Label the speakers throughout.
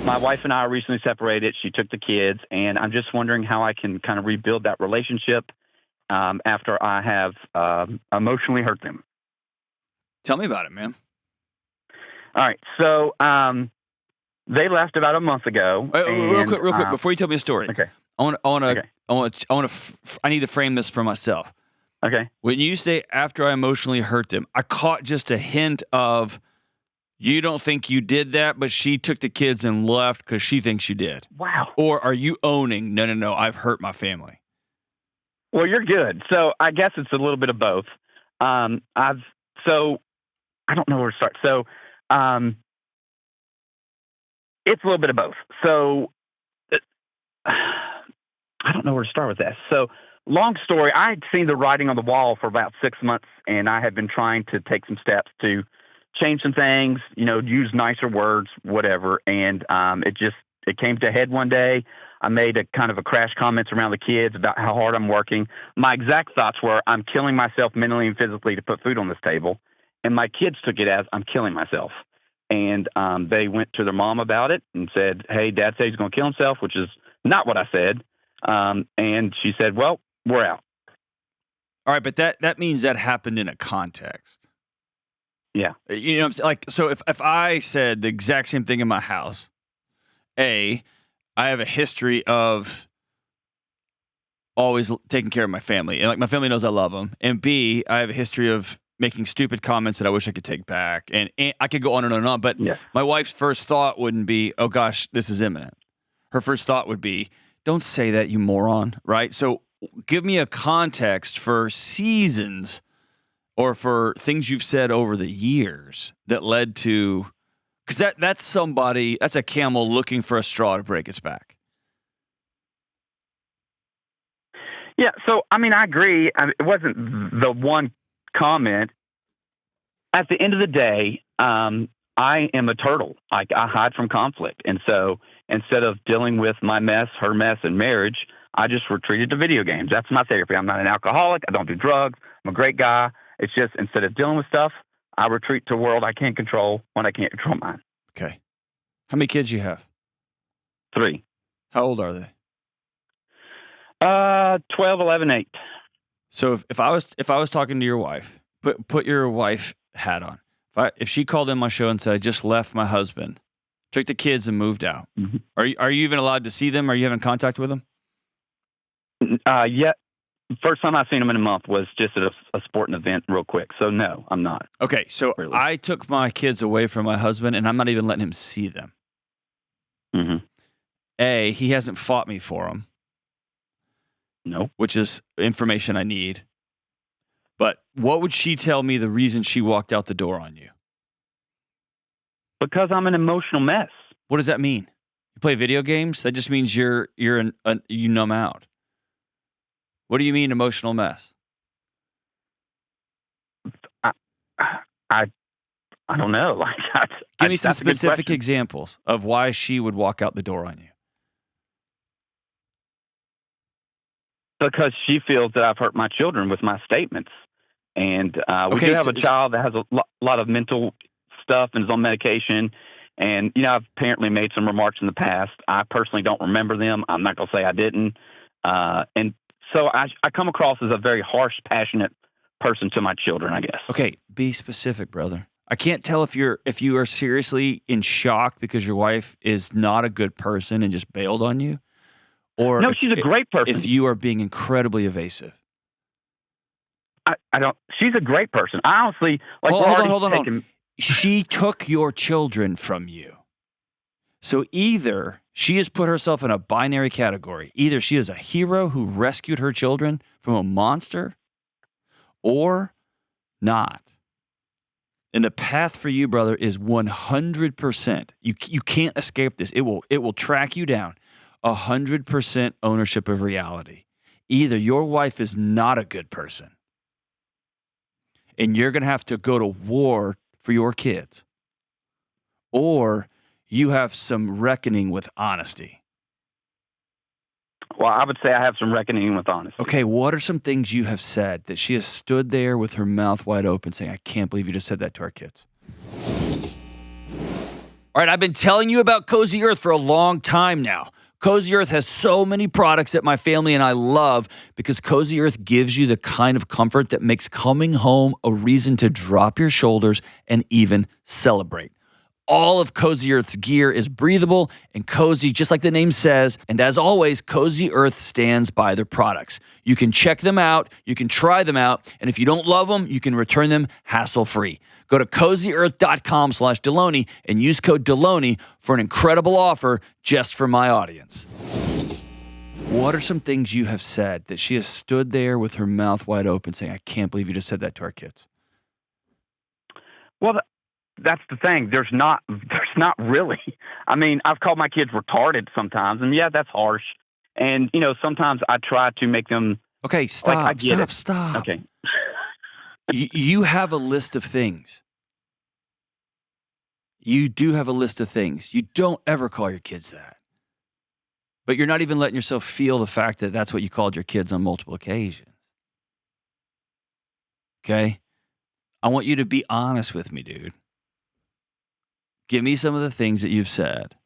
Speaker 1: my wife and I are recently separated. She took the kids, and I'm just wondering how I can kind of rebuild that relationship after I have emotionally hurt them.
Speaker 2: Tell me about it, man.
Speaker 1: All right. So they left about a month ago.
Speaker 2: Real quick, before you tell me a story.
Speaker 1: Okay.
Speaker 2: I need to frame this for myself.
Speaker 1: Okay.
Speaker 2: When you say after I emotionally hurt them, I caught just a hint of you don't think you did that, but she took the kids and left because she thinks you did.
Speaker 1: Wow.
Speaker 2: Or are you owning, no, I've hurt my family?
Speaker 1: Well, you're good. So I guess it's a little bit of both. I don't know where to start. So it's a little bit of both. So I don't know where to start with this. So long story, I had seen the writing on the wall for about 6 months, and I had been trying to take some steps to change some things, use nicer words, whatever. And it came to a head one day. I made a kind of a crash comments around the kids about how hard I'm working. My exact thoughts were, I'm killing myself mentally and physically to put food on this table. And my kids took it as I'm killing myself. And they went to their mom about it and said, hey, Dad said he's going to kill himself, which is not what I said. And she said, well, we're out.
Speaker 2: All right, but that means that happened in a context.
Speaker 1: Yeah.
Speaker 2: You know what I'm saying? Like, so if I said the exact same thing in my house, I have a history of always taking care of my family. And like my family knows I love them. And B, I have a history of making stupid comments that I wish I could take back. And I could go on and on and on. But my wife's first thought wouldn't be, oh gosh, this is imminent. Her first thought would be, don't say that, you moron, right? So give me a context for seasons or for things you've said over the years that led to, because that's a camel looking for a straw to break its back.
Speaker 1: Yeah, so, I agree. It wasn't the one comment. At the end of the day, I am a turtle. I hide from conflict. And so instead of dealing with my mess, her mess, and marriage, I just retreated to video games. That's my therapy. I'm not an alcoholic. I don't do drugs. I'm a great guy. It's just instead of dealing with stuff, I retreat to a world I can't control when I can't control mine.
Speaker 2: Okay. How many kids you have?
Speaker 1: 3.
Speaker 2: How old are they?
Speaker 1: 12, 11, 8.
Speaker 2: So if I was talking to your wife, put your wife hat on. If she called in my show and said, I just left my husband, took the kids and moved out,
Speaker 1: mm-hmm.
Speaker 2: Are you even allowed to see them? Are you having contact with them?
Speaker 1: Yeah. First time I've seen them in a month was just at a sporting event real quick. So no, I'm not.
Speaker 2: Okay. So really. I took my kids away from my husband and I'm not even letting him see them.
Speaker 1: Mm-hmm.
Speaker 2: He hasn't fought me for them.
Speaker 1: No.
Speaker 2: Which is information I need. But what would she tell me the reason she walked out the door on you?
Speaker 1: Because I'm an emotional mess.
Speaker 2: What does that mean? You play video games? That just means you numb out. What do you mean emotional mess?
Speaker 1: I don't know.
Speaker 2: Give me some specific examples of why she would walk out the door on you.
Speaker 1: Because she feels that I've hurt my children with my statements. And we do have a child that has a lot of mental stuff and is on medication. And, I've apparently made some remarks in the past. I personally don't remember them. I'm not going to say I didn't. And so I come across as a very harsh, passionate person to my children, I guess.
Speaker 2: Okay, be specific, brother. I can't tell if you are seriously in shock because your wife is not a good person and just bailed on you. Or
Speaker 1: no, she's a great person.
Speaker 2: If you are being incredibly evasive.
Speaker 1: I don't. She's a great person. I honestly
Speaker 2: Hold on. She took your children from you. So either she has put herself in a binary category. Either she is a hero who rescued her children from a monster, or not. And the path for you, brother, is 100%. You can't escape this. It will track you down. 100% ownership of reality. Either your wife is not a good person, and you're going to have to go to war for your kids, or you have some reckoning with honesty.
Speaker 1: Well, I would say I have some reckoning with honesty.
Speaker 2: Okay, what are some things you have said that she has stood there with her mouth wide open saying, I can't believe you just said that to our kids? All right, I've been telling you about Cozy Earth for a long time now. Cozy Earth has so many products that my family and I love because Cozy Earth gives you the kind of comfort that makes coming home a reason to drop your shoulders and even celebrate. All of Cozy Earth's gear is breathable and cozy, just like the name says. And as always, Cozy Earth stands by their products. You can check them out, you can try them out, and if you don't love them, you can return them hassle-free. Go to CozyEarth.com/Delony and use code Delony for an incredible offer just for my audience. What are some things you have said that she has stood there with her mouth wide open saying, I can't believe you just said that to our kids?
Speaker 1: Well, that's the thing. There's not really. I mean, I've called my kids retarded sometimes, and yeah, that's harsh. And sometimes I try to make them.
Speaker 2: Okay, stop.
Speaker 1: Okay.
Speaker 2: You have a list of things. You do have a list of things. You don't ever call your kids that. But you're not even letting yourself feel the fact that that's what you called your kids on multiple occasions. Okay? I want you to be honest with me, dude. Give me some of the things that you've said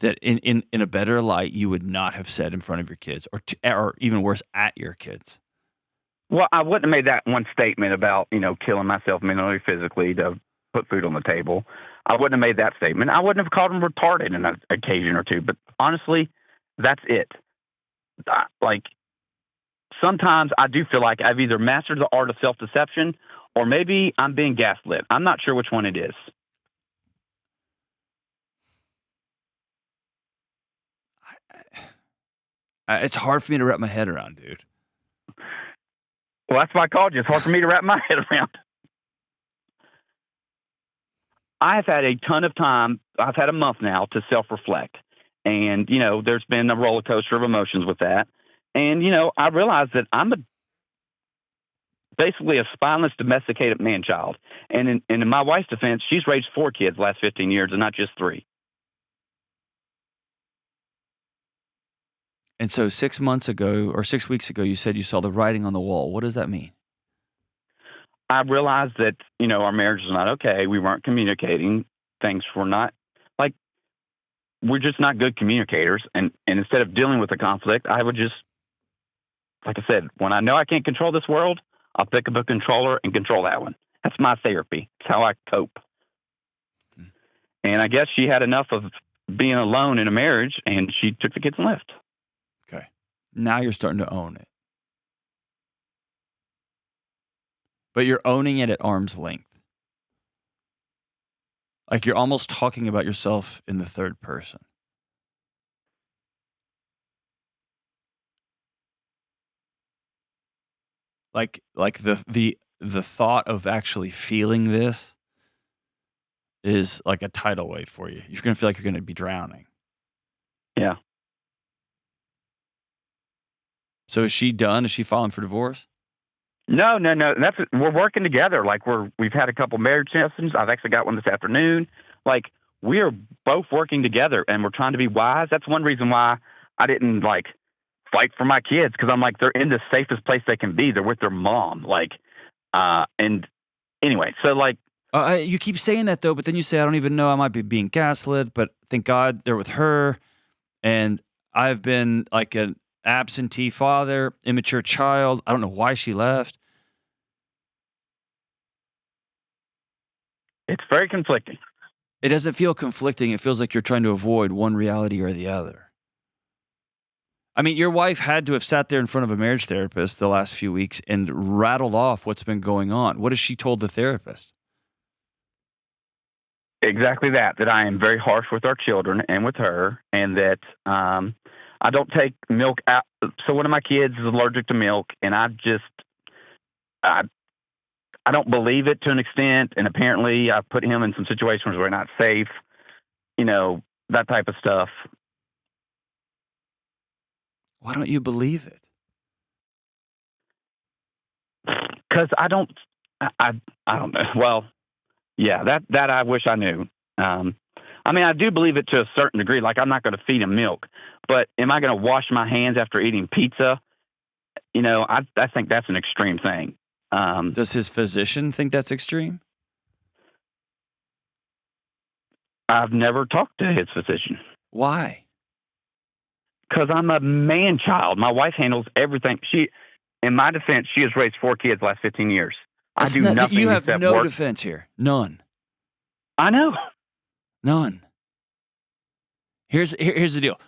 Speaker 2: that in a better light you would not have said in front of your kids or even worse, at your kids.
Speaker 1: Well, I wouldn't have made that one statement about, killing myself mentally, physically to put food on the table. I wouldn't have made that statement. I wouldn't have called them retarded in an occasion or two. But honestly, that's it. Sometimes I do feel like I've either mastered the art of self-deception or maybe I'm being gaslit. I'm not sure which one it is.
Speaker 2: It's hard for me to wrap my head around, dude.
Speaker 1: Well, that's why I called you. It's hard for me to wrap my head around. I've had a ton of time. I've had a month now to self-reflect. And, there's been a roller coaster of emotions with that. And, I realized that I'm basically a spineless, domesticated man-child. And in my wife's defense, she's raised 4 kids the last 15 years and not just 3.
Speaker 2: And so 6 months ago or 6 weeks ago, you said you saw the writing on the wall. What does that mean?
Speaker 1: I realized that, our marriage is not okay. We weren't communicating. Things were not we're just not good communicators. And instead of dealing with the conflict, I would just, like I said, when I know I can't control this world, I'll pick up a controller and control that one. That's my therapy. It's how I cope. And I guess she had enough of being alone in a marriage and she took the kids and left.
Speaker 2: Okay. Now you're starting to own it. But you're owning it at arm's length. Like you're almost talking about yourself in the third person. Like the thought of actually feeling this is like a tidal wave for you. You're going to feel like you're going to be drowning.
Speaker 1: Yeah.
Speaker 2: So is she done? Is she filing for divorce?
Speaker 1: No. We're working together. We've had a couple marriage sessions. I've actually got one this afternoon. We are both working together and we're trying to be wise. That's one reason why I didn't fight for my kids. Cause I'm they're in the safest place they can be. They're with their mom. And anyway, so
Speaker 2: you keep saying that though, but then you say, I don't even know, I might be being gaslit, but thank God they're with her. And I've been an absentee father, immature child. I don't know why she left.
Speaker 1: It's very conflicting.
Speaker 2: It doesn't feel conflicting. It feels like you're trying to avoid one reality or the other. I mean, your wife had to have sat there in front of a marriage therapist the last few weeks and rattled off what's been going on. What has she told the therapist?
Speaker 1: Exactly that I am very harsh with our children and with her, and that I don't take milk out. So one of my kids is allergic to milk, and I don't believe it to an extent, and apparently I put him in some situations where we're not safe, that type of stuff.
Speaker 2: Why don't you believe it?
Speaker 1: Because I don't know. Well, yeah, that I wish I knew. I mean, I do believe it to a certain degree. I'm not going to feed him milk, but am I going to wash my hands after eating pizza? I think that's an extreme thing.
Speaker 2: Does his physician think that's extreme?
Speaker 1: I've never talked to his physician.
Speaker 2: Why?
Speaker 1: Because I'm a man child. My wife handles everything. In my defense, she has raised 4 kids the last 15 years. I do nothing
Speaker 2: You have
Speaker 1: except
Speaker 2: no
Speaker 1: work.
Speaker 2: defense here. None.
Speaker 1: I know.
Speaker 2: None. Here's the deal.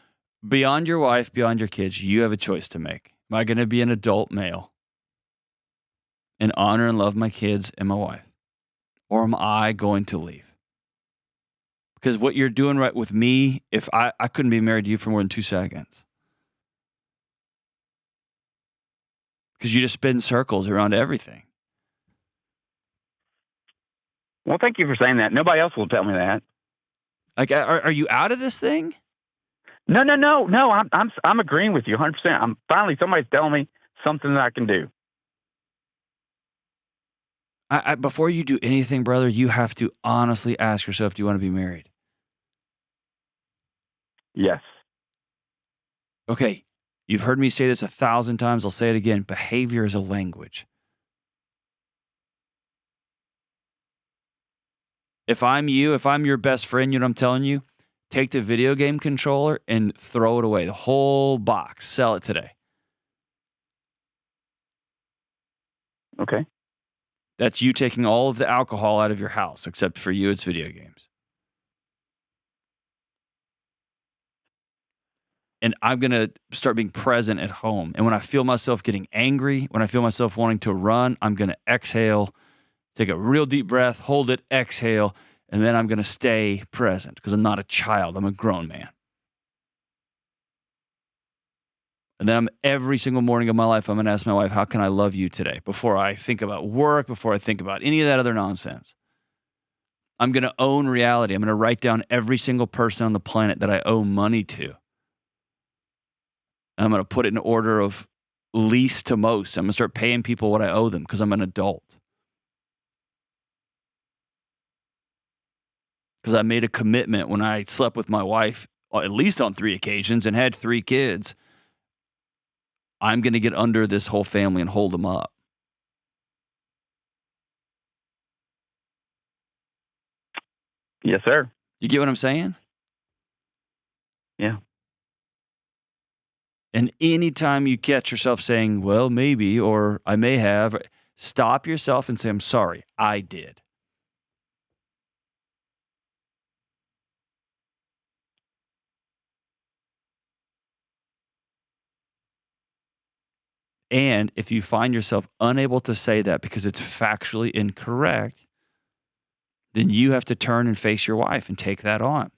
Speaker 2: Beyond your wife, beyond your kids, you have a choice to make. Am I going to be an adult male and honor and love my kids and my wife? Or am I going to leave? Because what you're doing right with me, if I couldn't be married to you for more than 2 seconds. Because you just spin circles around everything.
Speaker 1: Well, thank you for saying that. Nobody else will tell me that.
Speaker 2: Like, are you out of this thing?
Speaker 1: No. I'm agreeing with you 100%. I'm finally somebody's telling me something that I can do.
Speaker 2: Before you do anything, brother, you have to honestly ask yourself, do you want to be married?
Speaker 1: Yes.
Speaker 2: Okay, you've heard me say this 1,000 times. I'll say it again. Behavior is a language. If I'm you, if I'm your best friend, you know what I'm telling you? Take the video game controller and throw it away. The whole box. Sell it today.
Speaker 1: Okay.
Speaker 2: That's you taking all of the alcohol out of your house, except for you, it's video games. And I'm going to start being present at home. And when I feel myself getting angry, when I feel myself wanting to run, I'm going to exhale, take a real deep breath, hold it, exhale, and then I'm going to stay present because I'm not a child. I'm a grown man. And then every single morning of my life, I'm going to ask my wife, how can I love you today? Before I think about work, before I think about any of that other nonsense. I'm going to own reality. I'm going to write down every single person on the planet that I owe money to. I'm going to put it in order of least to most. I'm going to start paying people what I owe them because I'm an adult. Because I made a commitment when I slept with my wife, at least on 3 occasions, and had 3 kids. I'm going to get under this whole family and hold them up.
Speaker 1: Yes, sir.
Speaker 2: You get what I'm saying?
Speaker 1: Yeah.
Speaker 2: And anytime you catch yourself saying, well, maybe, or I may have, stop yourself and say, I'm sorry, I did. And if you find yourself unable to say that because it's factually incorrect, then you have to turn and face your wife and take that on.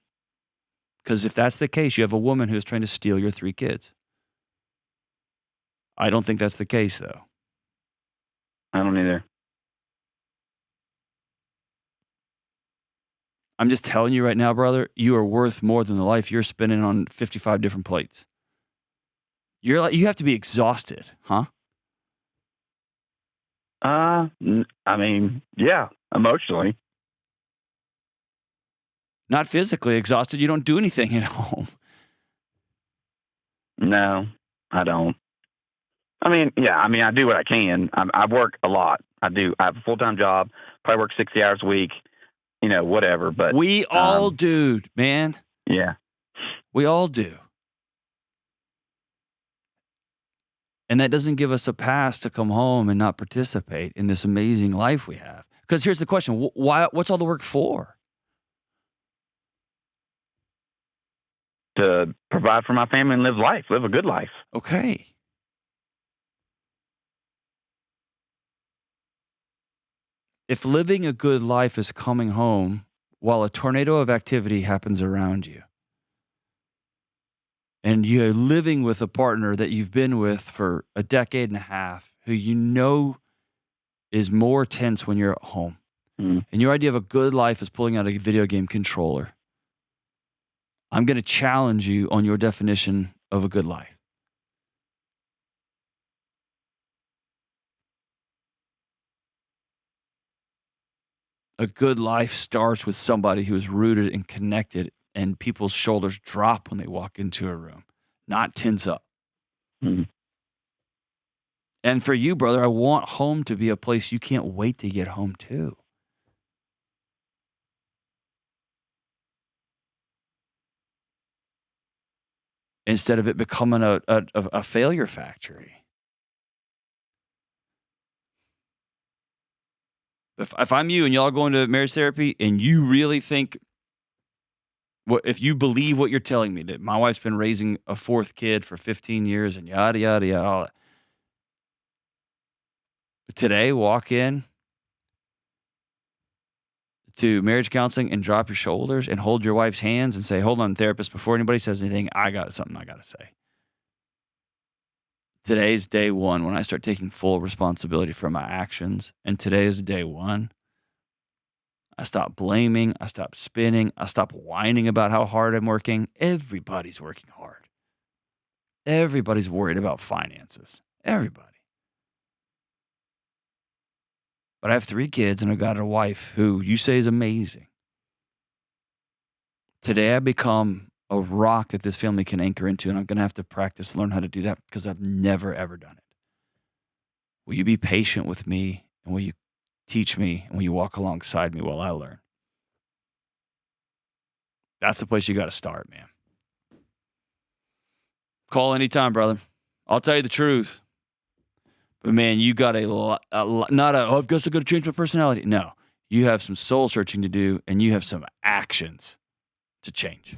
Speaker 2: Because if that's the case, you have a woman who's trying to steal your 3 kids. I don't think that's the case, though.
Speaker 1: I don't either.
Speaker 2: I'm just telling you right now, brother, you are worth more than the life you're spending on 55 different plates. You have to be exhausted, huh?
Speaker 1: I mean, yeah, emotionally.
Speaker 2: Not physically exhausted. You don't do anything at home.
Speaker 1: No, I don't. I mean, yeah, I do what I can. I work a lot. I do. I have a full-time job, probably work 60 hours a week, whatever. But
Speaker 2: we all do, man.
Speaker 1: Yeah.
Speaker 2: We all do. And that doesn't give us a pass to come home and not participate in this amazing life we have. Because here's the question. What's all the work for?
Speaker 1: To provide for my family and live a good life.
Speaker 2: Okay. If living a good life is coming home while a tornado of activity happens around you, and you're living with a partner that you've been with for a decade and a half, who you know is more tense when you're at home, and your idea of a good life is pulling out a video game controller, I'm going to challenge you on your definition of a good life. A good life starts with somebody who is rooted and connected, and people's shoulders drop when they walk into a room, not tense up.
Speaker 1: Mm-hmm.
Speaker 2: And for you, brother, I want home to be a place you can't wait to get home to. instead of it becoming a failure factory. If I'm you and y'all going to marriage therapy and you really think, if you believe what you're telling me, that my wife's been raising a fourth kid for 15 years and yada, yada, yada, all that. Today, walk in to marriage counseling and drop your shoulders and hold your wife's hands and say, hold on, therapist, before anybody says anything, I got something I got to say. Today's day one when I start taking full responsibility for my actions. And today is day one. I stop blaming. I stop spinning. I stop whining about how hard I'm working. Everybody's working hard. Everybody's worried about finances. Everybody. But I have 3 kids and I've got a wife who you say is amazing. Today I become a rock that this family can anchor into, and I'm going to have to practice, learn how to do that because I've never, ever done it. Will you be patient with me, and will you teach me, and will you walk alongside me while I learn? That's the place you got to start, man. Call anytime, brother. I'll tell you the truth. But man, you got I've got to change my personality. No, you have some soul searching to do, and you have some actions to change.